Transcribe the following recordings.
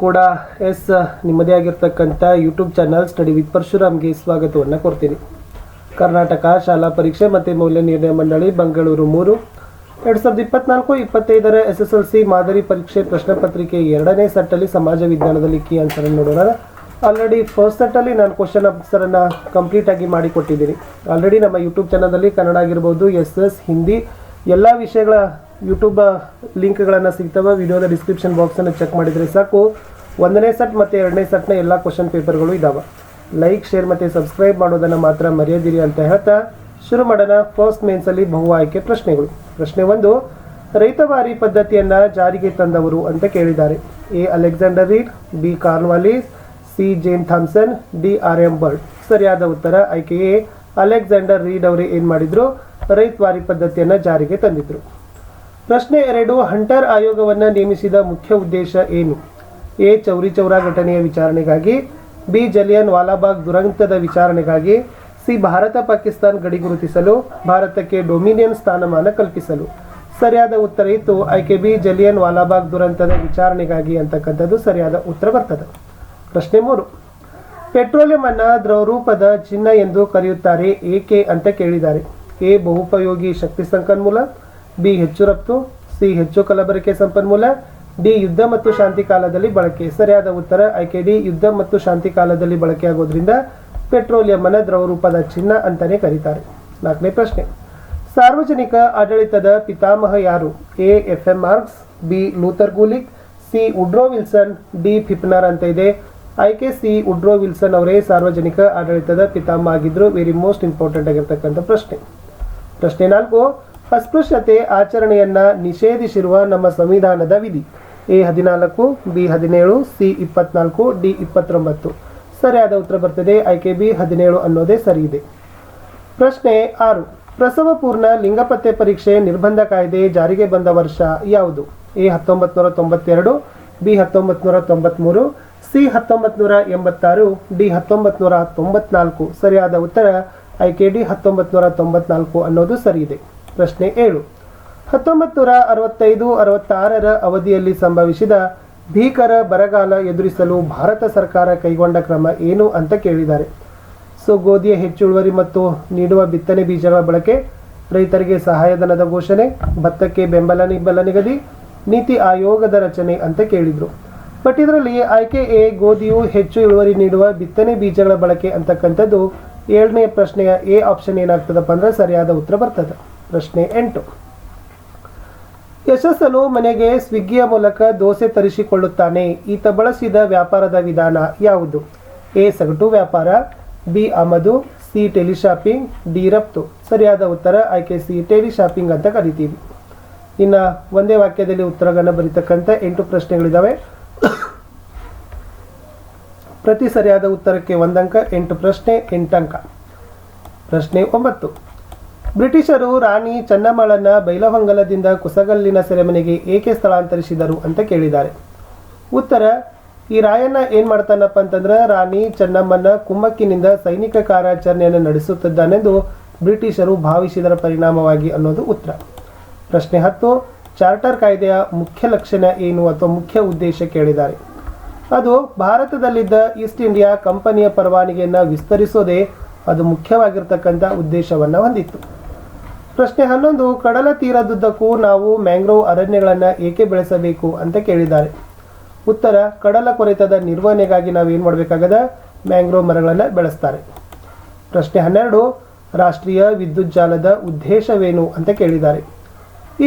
ಕೂಡ ನಿಮ್ಮದೇ ಆಗಿರ್ತಕ್ಕಂಥ ಯೂಟ್ಯೂಬ್ ಚಾನಲ್ ಸ್ಟಡಿ ವಿತ್ ಪರಶುರಾಮ್ಗೆ ಸ್ವಾಗತವನ್ನು ಕೊಡ್ತೀನಿ. ಕರ್ನಾಟಕ ಶಾಲಾ ಪರೀಕ್ಷೆ ಮತ್ತು ಮೌಲ್ಯ ನಿರ್ಣಯ ಮಂಡಳಿ ಬೆಂಗಳೂರು 3 2024-25 SSLC ಮಾದರಿ ಪರೀಕ್ಷೆ ಪ್ರಶ್ನೆ ಪತ್ರಿಕೆ 2ನೇ ಸೆಟ್ಟಲ್ಲಿ ಸಮಾಜ ವಿಜ್ಞಾನದಲ್ಲಿ ಕೀ ಆನ್ಸರ್ ನೋಡೋಣ. ಆಲ್ರೆಡಿ ಫಸ್ಟ್ ಸೆಟ್ಟಲ್ಲಿ ನಾನು ಕ್ವಶನ್ ಆನ್ಸರನ್ನು ಕಂಪ್ಲೀಟಾಗಿ ಮಾಡಿಕೊಟ್ಟಿದ್ದೀನಿ. ಆಲ್ರೆಡಿ ನಮ್ಮ ಯೂಟ್ಯೂಬ್ ಚಾನಲಲ್ಲಿ ಕನ್ನಡ ಆಗಿರ್ಬೋದು, SS, ಹಿಂದಿ ಎಲ್ಲ ವಿಷಯಗಳ ಯೂಟ್ಯೂಬ್ ಲಿಂಕ್ಗಳನ್ನು ಸಿಗ್ತವೆ. ವಿಡಿಯೋದ ಡಿಸ್ಕ್ರಿಪ್ಷನ್ ಬಾಕ್ಸನ್ನು ಚೆಕ್ ಮಾಡಿದರೆ ಸಾಕು. 1ನೇ ಸೆಟ್ ಮತ್ತು 2ನೇ ಸೆಟ್ನ ಎಲ್ಲ ಕ್ವಶನ್ ಪೇಪರ್ಗಳು ಇದ್ದಾವೆ. ಲೈಕ್, ಶೇರ್ ಮತ್ತು ಸಬ್ಸ್ಕ್ರೈಬ್ ಮಾಡೋದನ್ನು ಮಾತ್ರ ಮರೆಯದಿರಿ ಅಂತ ಹೇಳ್ತಾ ಶುರು ಮಾಡೋಣ. ಫಸ್ಟ್ ಮೇನ್ಸಲ್ಲಿ ಬಹು ಆಯ್ಕೆ ಪ್ರಶ್ನೆಗಳು. ಪ್ರಶ್ನೆ 1, ರೈತವಾರಿ ಪದ್ಧತಿಯನ್ನು ಜಾರಿಗೆ ತಂದವರು ಅಂತ ಕೇಳಿದ್ದಾರೆ. A Alexander Read, B Cornwallis, C Jane Thomson, D R M. Bird. ಸರಿಯಾದ ಉತ್ತರ ಆಯ್ಕೆ ಎ ಅಲೆಕ್ಸಾಂಡರ್ ರೀಡ್ ಅವರು ಏನು ಮಾಡಿದ್ರು, ರೈತವಾರಿ ಪದ್ಧತಿಯನ್ನು ಜಾರಿಗೆ ತಂದಿದ್ರು. ಪ್ರಶ್ನೆ 2, ಹಂಟರ್ ಆಯೋಗವನ್ನು ನೇಮಿಸಿದ ಮುಖ್ಯ ಉದ್ದೇಶ ಏನು? ಎ ಚೌರಿ ಚೌರಾ ಘಟನೆಯ ವಿಚಾರಣೆಗಾಗಿ, ಬಿ ಜಲಿಯನ್ ವಾಲಾಬಾಗ್ ದುರಂತದ ವಿಚಾರಣೆಗಾಗಿ, ಸಿ ಭಾರತ ಪಾಕಿಸ್ತಾನ ಗಡಿ ಗುರುತಿಸಲು, ಭಾರತಕ್ಕೆ ಡೊಮಿನಿಯನ್ ಸ್ಥಾನಮಾನ ಕಲ್ಪಿಸಲು. ಸರಿಯಾದ ಉತ್ತರ ಇತ್ತು ಆಯ್ಕೆ ಬಿ ಜಲಿಯನ್ ವಾಲಾಬಾಗ್ ದುರಂತದ ವಿಚಾರಣೆಗಾಗಿ ಅಂತಕ್ಕಂಥದ್ದು ಸರಿಯಾದ ಉತ್ತರ ಬರ್ತದೆ. ಪ್ರಶ್ನೆ 3, ಪೆಟ್ರೋಲಿಯಂ ಅನ್ನ ದ್ರವರೂಪದ ಚಿನ್ನ ಎಂದು ಕರೆಯುತ್ತಾರೆ ಏಕೆ ಅಂತ ಕೇಳಿದ್ದಾರೆ. ಎ ಬಹುಪಯೋಗಿ ಶಕ್ತಿ ಸಂಪನ್ಮೂಲ, ಬಿ ಹೆಚ್ಚು ರಫ್ತು, ಸಿ ಹೆಚ್ಚು ಕಲಬೆರಕೆ ಸಂಪನ್ಮೂಲ, ಡಿ ಯುದ್ಧ ಮತ್ತು ಶಾಂತಿ ಕಾಲದಲ್ಲಿ ಬಳಕೆ. ಸರಿಯಾದ ಉತ್ತರ ಆಯ್ಕೆ ಡಿ ಯುದ್ಧ ಮತ್ತು ಶಾಂತಿ ಕಾಲದಲ್ಲಿ ಬಳಕೆಯಾಗೋದ್ರಿಂದ ಪೆಟ್ರೋಲಿಯಂ ಅನ್ನು ದ್ರವರೂಪದ ಚಿನ್ನ ಅಂತಾನೆ ಕರೀತಾರೆ. 4ನೇ ಪ್ರಶ್ನೆ, ಸಾರ್ವಜನಿಕ ಆಡಳಿತದ ಪಿತಾಮಹ ಯಾರು? A F M. Marx, B Luther Gulick, C Woodrow Wilson, D Pfiffner ಅಂತ ಇದೆ. ಆಯ್ಕೆ ಸಿ ವುಡ್ರೋ ವಿಲ್ಸನ್ ಅವರೇ ಸಾರ್ವಜನಿಕ ಆಡಳಿತದ ಪಿತಾಮಹ ಆಗಿದ್ರು. ವೆರಿ ಮೋಸ್ಟ್ ಇಂಪಾರ್ಟೆಂಟ್ ಆಗಿರ್ತಕ್ಕಂಥ ಪ್ರಶ್ನೆ. ಪ್ರಶ್ನೆ 4, ಅಸ್ಪೃಶ್ಯತೆ ಆಚರಣೆಯನ್ನ ನಿಷೇಧಿಸಿರುವ ನಮ್ಮ ಸಂವಿಧಾನದ ವಿಧಿ. A 14, B 17, C 24, D 29. ಸರಿಯಾದ ಉತ್ತರ ಬರ್ತದೆ ಆಯ್ಕೆ ಬಿ 17 ಅನ್ನೋದೇ ಸರಿ ಇದೆ. ಪ್ರಶ್ನೆ 6, ಪ್ರಸವ ಪೂರ್ಣ ಲಿಂಗಪತ್ತೆ ಪರೀಕ್ಷೆ ನಿರ್ಬಂಧ ಕಾಯ್ದೆ ಜಾರಿಗೆ ಬಂದ ವರ್ಷ ಯಾವುದು? A 1992, B 1993, C 1986, D 1994. ಸರಿಯಾದ ಉತ್ತರ ಆಯ್ಕೆ ಡಿ 1994 ಅನ್ನೋದು ಸರಿ ಇದೆ. ಪ್ರಶ್ನೆ 7, 1965-66ರ ಅವಧಿಯಲ್ಲಿ ಸಂಭವಿಸಿದ ಭೀಕರ ಬರಗಾಲ ಎದುರಿಸಲು ಭಾರತ ಸರ್ಕಾರ ಕೈಗೊಂಡ ಕ್ರಮ ಏನು ಅಂತ ಕೇಳಿದ್ದಾರೆ. ಸೊ ಗೋಧಿಯ ಹೆಚ್ಚು ಇಳುವರಿ ಮತ್ತು ನೀಡುವ ಬಿತ್ತನೆ ಬೀಜಗಳ ಬಳಕೆ, ರೈತರಿಗೆ ಸಹಾಯಧನದ ಘೋಷಣೆ, ಭತ್ತಕ್ಕೆ ಬೆಂಬಲ ನಿಗದಿ, ನೀತಿ ಆಯೋಗದ ರಚನೆ ಅಂತ ಕೇಳಿದರು. ಬಟ್ ಇದರಲ್ಲಿ ಆಯ್ಕೆ ಎ ಗೋಧಿಯು ಹೆಚ್ಚು ಇಳುವರಿ ನೀಡುವ ಬಿತ್ತನೆ ಬೀಜಗಳ ಬಳಕೆ ಅಂತಕ್ಕಂಥದ್ದು 7ನೇ ಪ್ರಶ್ನೆಯ ಎ ಆಪ್ಷನ್ ಏನಾಗ್ತದಪ್ಪ ಅಂದ್ರೆ ಸರಿಯಾದ ಉತ್ತರ ಬರ್ತದೆ. ಪ್ರಶ್ನೆ 8, ಯಶಸ್ಸನು ಮನೆಗೆ ಸ್ವಿಗ್ಗಿಯ ಮೂಲಕ ದೋಸೆ ತರಿಸಿಕೊಳ್ಳುತ್ತಾನೆ. ಈತ ಬಳಸಿದ ವ್ಯಾಪಾರದ ವಿಧಾನ ಯಾವುದು? ಎ ಸಗಟು ವ್ಯಾಪಾರ, ಬಿ ಆಮದು, ಸಿ ಟೆಲಿಶಾಪಿಂಗ್, ಡಿ ರಫ್ತು. ಸರಿಯಾದ ಉತ್ತರ ಆಯ್ಕೆ ಸಿ ಟೆಲಿಶಾಪಿಂಗ್ ಅಂತ ಕರಿತೀವಿ. ಇನ್ನು ಒಂದೇ ವಾಕ್ಯದಲ್ಲಿ ಉತ್ತರಗಳನ್ನು ಬರೀತಕ್ಕಂಥ 8 ಪ್ರಶ್ನೆಗಳಿದ್ದಾವೆ. ಪ್ರತಿ ಸರಿಯಾದ ಉತ್ತರಕ್ಕೆ 1 ಅಂಕ, 8 ಪ್ರಶ್ನೆ 8 ಅಂಕ. ಪ್ರಶ್ನೆ 9, ಬ್ರಿಟಿಷರು ರಾಣಿ ಚೆನ್ನಮ್ಮಳನ್ನ ಬೈಲಹೊಂಗಲದಿಂದ ಕುಸಗಲ್ಲಿನ ಸೆರೆಮನೆಗೆ ಏಕೆ ಸ್ಥಳಾಂತರಿಸಿದರು ಅಂತ ಕೇಳಿದ್ದಾರೆ. ಉತ್ತರ, ಈ ರಾಯಣ್ಣ ಏನು ಮಾಡ್ತಾನಪ್ಪ ಅಂತಂದ್ರೆ ರಾಣಿ ಚೆನ್ನಮ್ಮನ ಕುಮ್ಮಕ್ಕಿನಿಂದ ಸೈನಿಕ ಕಾರ್ಯಾಚರಣೆಯನ್ನು ನಡೆಸುತ್ತಿದ್ದಾನೆಂದು ಬ್ರಿಟಿಷರು ಭಾವಿಸಿದರ ಪರಿಣಾಮವಾಗಿ ಅನ್ನೋದು ಉತ್ತರ. ಪ್ರಶ್ನೆ 10, ಚಾರ್ಟರ್ ಕಾಯ್ದೆಯ ಮುಖ್ಯ ಲಕ್ಷಣ ಏನು ಅಥವಾ ಮುಖ್ಯ ಉದ್ದೇಶ ಕೇಳಿದ್ದಾರೆ. ಅದು ಭಾರತದಲ್ಲಿದ್ದ ಈಸ್ಟ್ ಇಂಡಿಯಾ ಕಂಪನಿಯ ಪರವಾನಗಿಯನ್ನು ವಿಸ್ತರಿಸೋದೇ ಅದು ಮುಖ್ಯವಾಗಿರ್ತಕ್ಕಂಥ ಉದ್ದೇಶವನ್ನು ಹೊಂದಿತ್ತು. ಪ್ರಶ್ನೆ 11, ಕಡಲ ತೀರದುದ್ದಕ್ಕೂ ನಾವು ಮ್ಯಾಂಗ್ರೋವ್ ಅರಣ್ಯಗಳನ್ನು ಏಕೆ ಬೆಳೆಸಬೇಕು ಅಂತ ಕೇಳಿದ್ದಾರೆ. ಉತ್ತರ, ಕಡಲ ಕೊರೆತದ ನಿರ್ವಹಣೆಗಾಗಿ ನಾವು ಏನು ಮಾಡಬೇಕಾಗದ ಮ್ಯಾಂಗ್ರೋವ್ ಮರಗಳನ್ನು ಬೆಳೆಸ್ತಾರೆ. ಪ್ರಶ್ನೆ 12, ರಾಷ್ಟ್ರೀಯ ವಿದ್ಯುತ್ ಜಾಲದ ಉದ್ದೇಶವೇನು ಅಂತ ಕೇಳಿದ್ದಾರೆ.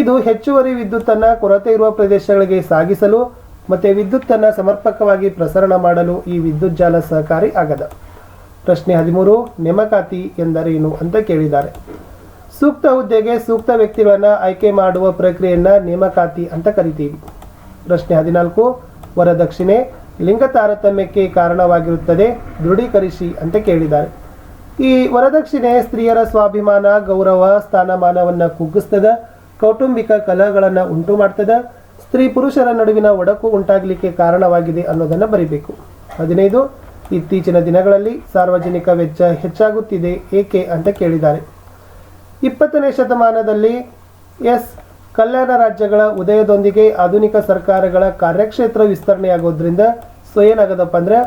ಇದು ಹೆಚ್ಚುವರಿ ವಿದ್ಯುತ್ತನ್ನು ಕೊರತೆ ಇರುವ ಪ್ರದೇಶಗಳಿಗೆ ಸಾಗಿಸಲು ಮತ್ತು ವಿದ್ಯುತ್ತನ್ನು ಸಮರ್ಪಕವಾಗಿ ಪ್ರಸರಣ ಮಾಡಲು ಈ ವಿದ್ಯುತ್ ಜಾಲ ಸಹಕಾರಿ ಆಗದ. ಪ್ರಶ್ನೆ 13, ನೇಮಕಾತಿ ಎಂದರೇನು ಅಂತ ಕೇಳಿದ್ದಾರೆ. ಸೂಕ್ತ ಹುದ್ದೆಗೆ ಸೂಕ್ತ ವ್ಯಕ್ತಿಗಳನ್ನು ಆಯ್ಕೆ ಮಾಡುವ ಪ್ರಕ್ರಿಯೆಯನ್ನು ನೇಮಕಾತಿ ಅಂತ ಕರಿತೀವಿ. ಪ್ರಶ್ನೆ 14, ವರದಕ್ಷಿಣೆ ಲಿಂಗ ತಾರತಮ್ಯಕ್ಕೆ ಕಾರಣವಾಗಿರುತ್ತದೆ, ದೃಢೀಕರಿಸಿ ಅಂತ ಕೇಳಿದ್ದಾರೆ. ಈ ವರದಕ್ಷಿಣೆ ಸ್ತ್ರೀಯರ ಸ್ವಾಭಿಮಾನ, ಗೌರವ, ಸ್ಥಾನಮಾನವನ್ನು ಕುಗ್ಗಿಸ್ತದ, ಕೌಟುಂಬಿಕ ಕಲಹಗಳನ್ನು ಉಂಟು ಮಾಡ್ತದೆ, ಸ್ತ್ರೀ ಪುರುಷರ ನಡುವಿನ ಒಡಕು ಉಂಟಾಗಲಿಕ್ಕೆ ಕಾರಣವಾಗಿದೆ ಅನ್ನೋದನ್ನು ಬರಿಬೇಕು. 15, ಇತ್ತೀಚಿನ ದಿನಗಳಲ್ಲಿ ಸಾರ್ವಜನಿಕ ವೆಚ್ಚ ಹೆಚ್ಚಾಗುತ್ತಿದೆ ಏಕೆ ಅಂತ ಕೇಳಿದ್ದಾರೆ. 20ನೇ ಶತಮಾನದಲ್ಲಿ ಕಲ್ಯಾಣ ರಾಜ್ಯಗಳ ಉದಯದೊಂದಿಗೆ ಆಧುನಿಕ ಸರ್ಕಾರಗಳ ಕಾರ್ಯಕ್ಷೇತ್ರ ವಿಸ್ತರಣೆಯಾಗೋದ್ರಿಂದ ಸೊ ಏನಾಗದಪ್ಪ ಅಂದರೆ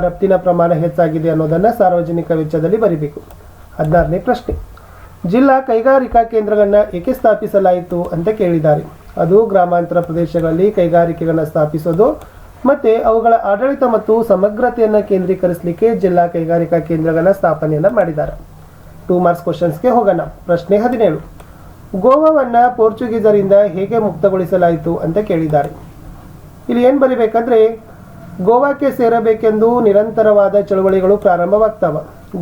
ರಫ್ತಿನ ಪ್ರಮಾಣ ಹೆಚ್ಚಾಗಿದೆ ಅನ್ನೋದನ್ನು ಸಾರ್ವಜನಿಕ ವೆಚ್ಚದಲ್ಲಿ ಬರೀಬೇಕು. 16ನೇ ಪ್ರಶ್ನೆ, ಜಿಲ್ಲಾ ಕೈಗಾರಿಕಾ ಕೇಂದ್ರಗಳನ್ನು ಏಕೆ ಸ್ಥಾಪಿಸಲಾಯಿತು ಅಂತ ಕೇಳಿದ್ದಾರೆ. ಅದು ಗ್ರಾಮಾಂತರ ಪ್ರದೇಶಗಳಲ್ಲಿ ಕೈಗಾರಿಕೆಗಳನ್ನು ಸ್ಥಾಪಿಸೋದು ಮತ್ತು ಅವುಗಳ ಆಡಳಿತ ಮತ್ತು ಸಮಗ್ರತೆಯನ್ನು ಕೇಂದ್ರೀಕರಿಸಲಿಕ್ಕೆ ಜಿಲ್ಲಾ ಕೈಗಾರಿಕಾ ಕೇಂದ್ರಗಳ ಸ್ಥಾಪನೆಯನ್ನು ಮಾಡಿದ್ದಾರೆ. 2 ಮಾರ್ಕ್ಸ್ ಕ್ವಶನ್ಸ್ಗೆ ಹೋಗೋಣ. ಪ್ರಶ್ನೆ 17, ಗೋವಾವನ್ನು ಪೋರ್ಚುಗೀಸರಿಂದ ಹೇಗೆ ಮುಕ್ತಗೊಳಿಸಲಾಯಿತು ಅಂತ ಕೇಳಿದ್ದಾರೆ. ಇಲ್ಲಿ ಏನು ಬರೀಬೇಕಂದ್ರೆ, ಗೋವಾಕ್ಕೆ ಸೇರಬೇಕೆಂದು ನಿರಂತರವಾದ ಚಳವಳಿಗಳು ಪ್ರಾರಂಭವಾಗ್ತಾವ.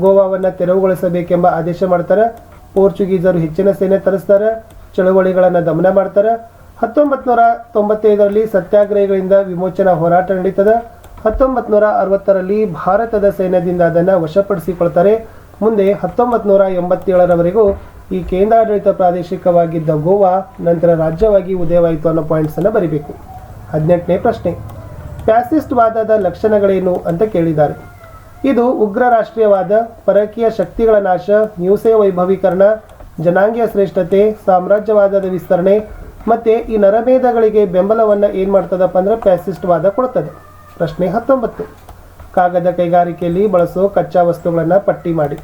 ಗೋವಾವನ್ನು ತೆರವುಗೊಳಿಸಬೇಕೆಂಬ ಆದೇಶ ಮಾಡ್ತಾರೆ. ಪೋರ್ಚುಗೀಸರು ಹೆಚ್ಚಿನ ಸೇನೆ ತರಿಸ್ತಾರೆ, ಚಳವಳಿಗಳನ್ನು ದಮನ ಮಾಡ್ತಾರೆ. 1995ರಲ್ಲಿ ಸತ್ಯಾಗ್ರಹಗಳಿಂದ ವಿಮೋಚನಾ ಹೋರಾಟ ನಡೀತದೆ. 1960ರಲ್ಲಿ ಭಾರತದ ಸೈನ್ಯದಿಂದ ಅದನ್ನು ವಶಪಡಿಸಿಕೊಳ್ತಾರೆ. ಮುಂದೆ 1987ರವರೆಗೂ ಈ ಕೇಂದ್ರಾಡಳಿತ ಪ್ರಾದೇಶಿಕವಾಗಿದ್ದ ಗೋವಾ ನಂತರ ರಾಜ್ಯವಾಗಿ ಉದಯವಾಯಿತು ಅನ್ನೋ ಪಾಯಿಂಟ್ಸನ್ನು ಬರೀಬೇಕು. 18ನೇ ಪ್ರಶ್ನೆ, ಫ್ಯಾಸಿಸ್ಟ್ ವಾದದ ಲಕ್ಷಣಗಳೇನು ಅಂತ ಕೇಳಿದ್ದಾರೆ. ಇದು ಉಗ್ರ ರಾಷ್ಟ್ರೀಯವಾದ, ಪರಕೀಯ ಶಕ್ತಿಗಳ ನಾಶ, ಹಿಂಸೆ ವೈಭವೀಕರಣ, ಜನಾಂಗೀಯ ಶ್ರೇಷ್ಠತೆ, ಸಾಮ್ರಾಜ್ಯವಾದದ ವಿಸ್ತರಣೆ ಮತ್ತು ಈ ನರಮೇಧಗಳಿಗೆ ಬೆಂಬಲವನ್ನು ಏನು ಮಾಡ್ತದಪ್ಪ ಅಂದರೆ ಫ್ಯಾಸಿಸ್ಟ್ ವಾದ ಕೊಡ್ತದೆ. ಪ್ರಶ್ನೆ 19, ಕಾಗದ ಕೈಗಾರಿಕೆಯಲ್ಲಿ ಬಳಸೋ ಕಚ್ಚಾ ವಸ್ತುಗಳನ್ನು ಪಟ್ಟಿ ಮಾಡಿ.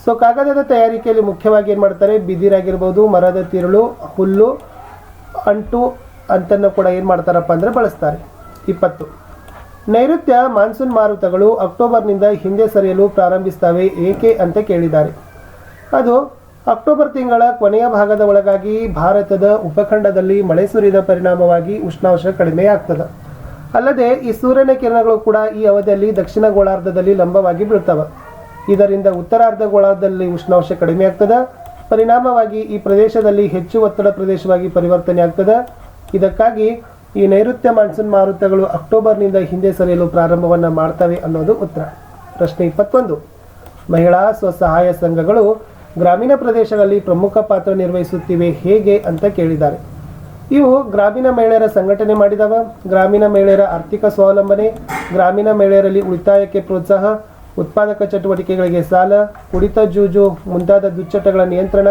ಸೊ ಕಾಗದದ ತಯಾರಿಕೆಯಲ್ಲಿ ಮುಖ್ಯವಾಗಿ ಏನು ಮಾಡ್ತಾರೆ, ಬಿದಿರಾಗಿರ್ಬೋದು, ಮರದ ತಿರುಳು, ಹುಲ್ಲು, ಅಂಟು ಅಂತನ್ನು ಕೂಡ ಏನು ಮಾಡ್ತಾರಪ್ಪ ಅಂದರೆ ಬಳಸ್ತಾರೆ. 20, ನೈಋತ್ಯ ಮಾನ್ಸೂನ್ ಮಾರುತಗಳು ಅಕ್ಟೋಬರ್ನಿಂದ ಹಿಂದೆ ಸರಿಯಲು ಪ್ರಾರಂಭಿಸ್ತವೆ ಏಕೆ ಅಂತ ಕೇಳಿದ್ದಾರೆ. ಅದು ಅಕ್ಟೋಬರ್ ತಿಂಗಳ ಕೊನೆಯ ಭಾಗದ ಒಳಗಾಗಿ ಭಾರತದ ಉಪಖಂಡದಲ್ಲಿ ಮಳೆ ಸುರಿದ ಪರಿಣಾಮವಾಗಿ ಉಷ್ಣಾಂಶ ಕಡಿಮೆ ಆಗ್ತದೆ. ಅಲ್ಲದೆ ಈ ಸೂರ್ಯನ ಕಿರಣಗಳು ಕೂಡ ಈ ಅವಧಿಯಲ್ಲಿ ದಕ್ಷಿಣ ಗೋಳಾರ್ಧದಲ್ಲಿ ಲಂಬವಾಗಿ ಬೀಳ್ತವೆ. ಇದರಿಂದ ಉತ್ತರಾರ್ಧ ಗೋಳಾರ್ಧದಲ್ಲಿ ಉಷ್ಣಾಂಶ ಕಡಿಮೆ ಆಗ್ತದೆ. ಪರಿಣಾಮವಾಗಿ ಈ ಪ್ರದೇಶದಲ್ಲಿ ಹೆಚ್ಚು ಒತ್ತಡ ಪ್ರದೇಶವಾಗಿ ಪರಿವರ್ತನೆ ಆಗ್ತದೆ. ಇದಕ್ಕಾಗಿ ಈ ನೈಋತ್ಯ ಮಾನ್ಸೂನ್ ಮಾರುತಗಳು ಅಕ್ಟೋಬರ್ನಿಂದ ಹಿಂದೆ ಸರಿಯಲು ಪ್ರಾರಂಭವನ್ನು ಮಾಡ್ತವೆ ಅನ್ನೋದು ಉತ್ತರ. ಪ್ರಶ್ನೆ 21, ಮಹಿಳಾ ಸ್ವಸಹಾಯ ಸಂಘಗಳು ಗ್ರಾಮೀಣ ಪ್ರದೇಶಗಳಲ್ಲಿ ಪ್ರಮುಖ ಪಾತ್ರ ನಿರ್ವಹಿಸುತ್ತಿವೆ ಹೇಗೆ ಅಂತ ಕೇಳಿದ್ದಾರೆ. ಇವು ಗ್ರಾಮೀಣ ಮಹಿಳೆಯರ ಸಂಘಟನೆ ಮಾಡಿದವ, ಗ್ರಾಮೀಣ ಮಹಿಳೆಯರ ಆರ್ಥಿಕ ಸ್ವಾವಲಂಬನೆ, ಗ್ರಾಮೀಣ ಮಹಿಳೆಯರಲ್ಲಿ ಉಳಿತಾಯಕ್ಕೆ ಪ್ರೋತ್ಸಾಹ, ಉತ್ಪಾದಕ ಚಟುವಟಿಕೆಗಳಿಗೆ ಸಾಲ, ಕುಡಿತ ಜೂಜು ಮುಂತಾದ ದುಶ್ಚಟಗಳ ನಿಯಂತ್ರಣ,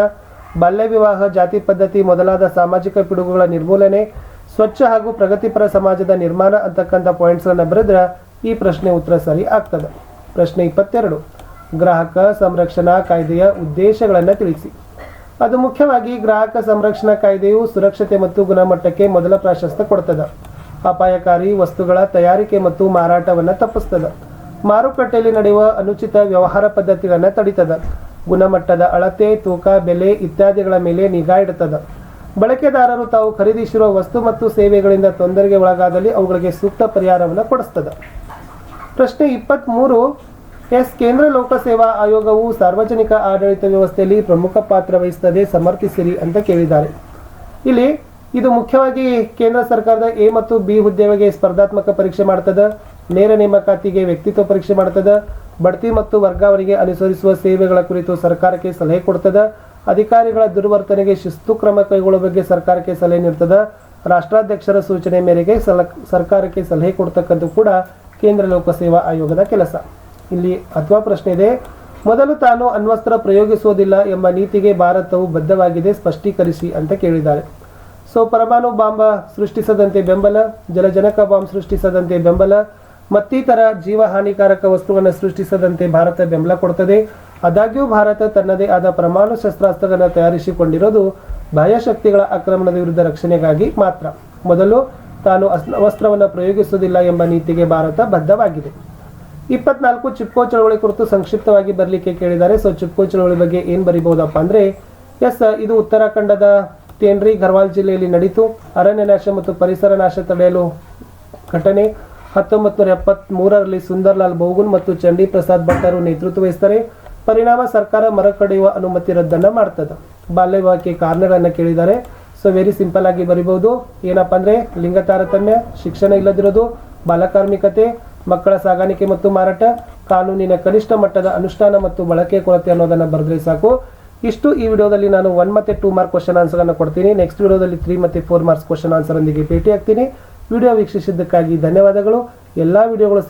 ಬಾಲ್ಯ ವಿವಾಹ, ಜಾತಿ ಪದ್ಧತಿ ಮೊದಲಾದ ಸಾಮಾಜಿಕ ಪಿಡುಗುಗಳ ನಿರ್ಮೂಲನೆ, ಸ್ವಚ್ಛ ಹಾಗೂ ಪ್ರಗತಿಪರ ಸಮಾಜದ ನಿರ್ಮಾಣ ಅಂತಕ್ಕಂಥ ಪಾಯಿಂಟ್ಸ್ಗಳನ್ನು ಬರೆದ್ರೆ ಈ ಪ್ರಶ್ನೆ ಉತ್ತರ ಸರಿ ಆಗ್ತದೆ. ಪ್ರಶ್ನೆ 22, ಗ್ರಾಹಕ ಸಂರಕ್ಷಣಾ ಕಾಯ್ದೆಯ ಉದ್ದೇಶಗಳನ್ನು ತಿಳಿಸಿ. ಅದು ಮುಖ್ಯವಾಗಿ ಗ್ರಾಹಕ ಸಂರಕ್ಷಣಾ ಕಾಯ್ದೆಯು ಸುರಕ್ಷತೆ ಮತ್ತು ಗುಣಮಟ್ಟಕ್ಕೆ ಮೊದಲ ಪ್ರಾಶಸ್ತ್ಯ ಕೊಡ್ತದೆ. ಅಪಾಯಕಾರಿ ವಸ್ತುಗಳ ತಯಾರಿಕೆ ಮತ್ತು ಮಾರಾಟವನ್ನು ತಪ್ಪಿಸ್ತದೆ. ಮಾರುಕಟ್ಟೆಯಲ್ಲಿ ನಡೆಯುವ ಅನುಚಿತ ವ್ಯವಹಾರ ಪದ್ಧತಿಗಳನ್ನು ತಡೀತದೆ. ಗುಣಮಟ್ಟದ ಅಳತೆ, ತೂಕ, ಬೆಲೆ ಇತ್ಯಾದಿಗಳ ಮೇಲೆ ನಿಗಾ ಇಡುತ್ತದೆ. ಬಳಕೆದಾರರು ತಾವು ಖರೀದಿಸಿರುವ ವಸ್ತು ಮತ್ತು ಸೇವೆಗಳಿಂದ ತೊಂದರೆಗೆ ಒಳಗಾದಲ್ಲಿ ಅವುಗಳಿಗೆ ಸೂಕ್ತ ಪರಿಹಾರವನ್ನು ಕೊಡಿಸ್ತದೆ. ಪ್ರಶ್ನೆ 23, ಕೇಂದ್ರ ಲೋಕಸೇವಾ ಆಯೋಗವು ಸಾರ್ವಜನಿಕ ಆಡಳಿತ ವ್ಯವಸ್ಥೆಯಲ್ಲಿ ಪ್ರಮುಖ ಪಾತ್ರ ವಹಿಸುತ್ತದೆ, ಸಮರ್ಥಿಸಿರಿ ಅಂತ ಕೇಳಿದ್ದಾರೆ. ಇಲ್ಲಿ ಇದು ಮುಖ್ಯವಾಗಿ ಕೇಂದ್ರ ಸರ್ಕಾರದ ಎ ಮತ್ತು ಬಿ ಹುದ್ದೆಗಳಿಗೆ ಸ್ಪರ್ಧಾತ್ಮಕ ಪರೀಕ್ಷೆ ಮಾಡ್ತದೆ, ನೇರ ನೇಮಕಾತಿಗೆ ವ್ಯಕ್ತಿತ್ವ ಪರೀಕ್ಷೆ ಮಾಡ್ತದೆ, ಬಡ್ತಿ ಮತ್ತು ವರ್ಗಾವಣೆಗೆ ಅನುಸರಿಸುವ ಸೇವೆಗಳ ಕುರಿತು ಸರ್ಕಾರಕ್ಕೆ ಸಲಹೆ ಕೊಡ್ತದೆ, ಅಧಿಕಾರಿಗಳ ದುರ್ವರ್ತನೆಗೆ ಶಿಸ್ತು ಕ್ರಮ ಕೈಗೊಳ್ಳುವ ಬಗ್ಗೆ ಸರ್ಕಾರಕ್ಕೆ ಸಲಹೆ ನೀಡ್ತದೆ, ರಾಷ್ಟ್ರಾಧ್ಯಕ್ಷರ ಸೂಚನೆ ಮೇರೆಗೆ ಸರ್ಕಾರಕ್ಕೆ ಸಲಹೆ ಕೊಡ್ತಕ್ಕಂಥ ಕೂಡ ಕೇಂದ್ರ ಲೋಕಸೇವಾ ಆಯೋಗದ ಕೆಲಸ. ಇಲ್ಲಿ ಅಥವಾ ಪ್ರಶ್ನೆ ಇದೆ, ಮೊದಲು ತಾನು ಅಣ್ವಸ್ತ್ರ ಪ್ರಯೋಗಿಸುವುದಿಲ್ಲ ಎಂಬ ನೀತಿಗೆ ಭಾರತವು ಬದ್ಧವಾಗಿದೆ, ಸ್ಪಷ್ಟೀಕರಿಸಿ ಅಂತ ಕೇಳಿದ್ದಾರೆ. ಸೊ ಪರಮಾಣು ಬಾಂಬ್ ಸೃಷ್ಟಿಸದಂತೆ ಬೆಂಬಲ, ಜಲಜನಕ ಬಾಂಬ್ ಸೃಷ್ಟಿಸದಂತೆ ಬೆಂಬಲ, ಮತ್ತಿತರ ಜೀವ ಹಾನಿಕಾರಕ ವಸ್ತುಗಳನ್ನು ಸೃಷ್ಟಿಸದಂತೆ ಭಾರತ ಬೆಂಬಲ ಕೊಡ್ತದೆ. ಆದಾಗ್ಯೂ ಭಾರತ ತನ್ನದೇ ಆದ ಪರಮಾಣು ಶಸ್ತ್ರಾಸ್ತ್ರಗಳನ್ನು ತಯಾರಿಸಿಕೊಂಡಿರೋದು ಬಾಹ್ಯ ಶಕ್ತಿಗಳ ಆಕ್ರಮಣದ ವಿರುದ್ಧ ರಕ್ಷಣೆಗಾಗಿ ಮಾತ್ರ. ಮೊದಲು ತಾನು ಅಸ್ತ್ರವನ್ನು ಪ್ರಯೋಗಿಸುವುದಿಲ್ಲ ಎಂಬ ನೀತಿಗೆ ಭಾರತ ಬದ್ಧವಾಗಿದೆ. 24 ಚಿಪ್ಕೋ ಚಳವಳಿ ಕುರಿತು ಸಂಕ್ಷಿಪ್ತವಾಗಿ ಬರಲಿಕ್ಕೆ ಕೇಳಿದ್ದಾರೆ. ಸೊ ಚಿಪ್ಕೋ ಚಳವಳಿ ಬಗ್ಗೆ ಏನು ಬರಿಬಹುದಪ್ಪ ಅಂದರೆ, ಇದು ಉತ್ತರಾಖಂಡದ ತೇನ್ರಿ ಗರ್ವಾಲ್ ಜಿಲ್ಲೆಯಲ್ಲಿ ನಡೀತು. ಅರಣ್ಯ ನಾಶ ಮತ್ತು ಪರಿಸರ ನಾಶ ತಡೆಯಲು ಘಟನೆ. 1973ರಲ್ಲಿ ಸುಂದರ್ಲಾಲ್ ಬಹುಗುಣ್ ಮತ್ತು ಚಂಡಿ ಪ್ರಸಾದ್ ಭಟ್ಟರು ನೇತೃತ್ವ ವಹಿಸ್ತಾರೆ. ಪರಿಣಾಮ ಸರ್ಕಾರ ಮರ ಕಡಿಯುವ ಅನುಮತಿ ರದ್ದನ್ನು ಮಾಡ್ತದೆ. ಬಾಲ್ಯ ವಿವಾಹಕ್ಕೆ ಕಾರಣಗಳನ್ನು ಕೇಳಿದ್ದಾರೆ. ಸೊ ವೆರಿ ಸಿಂಪಲ್ ಆಗಿ ಬರಿಬಹುದು. ಏನಪ್ಪ ಅಂದರೆ ಲಿಂಗ ತಾರತಮ್ಯ, ಶಿಕ್ಷಣ ಇಲ್ಲದಿರೋದು, ಬಾಲಕಾರ್ಮಿಕತೆ, ಮಕ್ಕಳ ಸಾಗಾಣಿಕೆ ಮತ್ತು ಮಾರಾಟ, ಕಾನೂನಿನ ಕನಿಷ್ಠ ಮಟ್ಟದ ಅನುಷ್ಠಾನ ಮತ್ತು ಬಳಕೆ ಕೊರತೆ ಅನ್ನೋದನ್ನು ಬರೆದ್ರೆ ಸಾಕು. ಇಷ್ಟು ಈ ವಿಡಿಯೋದಲ್ಲಿ ನಾನು 1 ಮತ್ತು 2 ಮಾರ್ಕ್ ಕ್ವಶನ್ ಆನ್ಸರನ್ನು ಕೊಡ್ತೀನಿ. ನೆಕ್ಸ್ಟ್ ವಿಡಿಯೋದಲ್ಲಿ 3 ಮತ್ತು 4 ಮಾರ್ಕ್ಸ್ ಕ್ವಶನ್ ಆನ್ಸರ್ ಒಂದಿಗೆ ಭೇಟಿ ಆಗ್ತೀನಿ. ವಿಡಿಯೋ ವೀಕ್ಷಿಸಿದ್ದಕ್ಕಾಗಿ ಧನ್ಯವಾದಗಳು. ಎಲ್ಲ ವಿಡಿಯೋಗಳು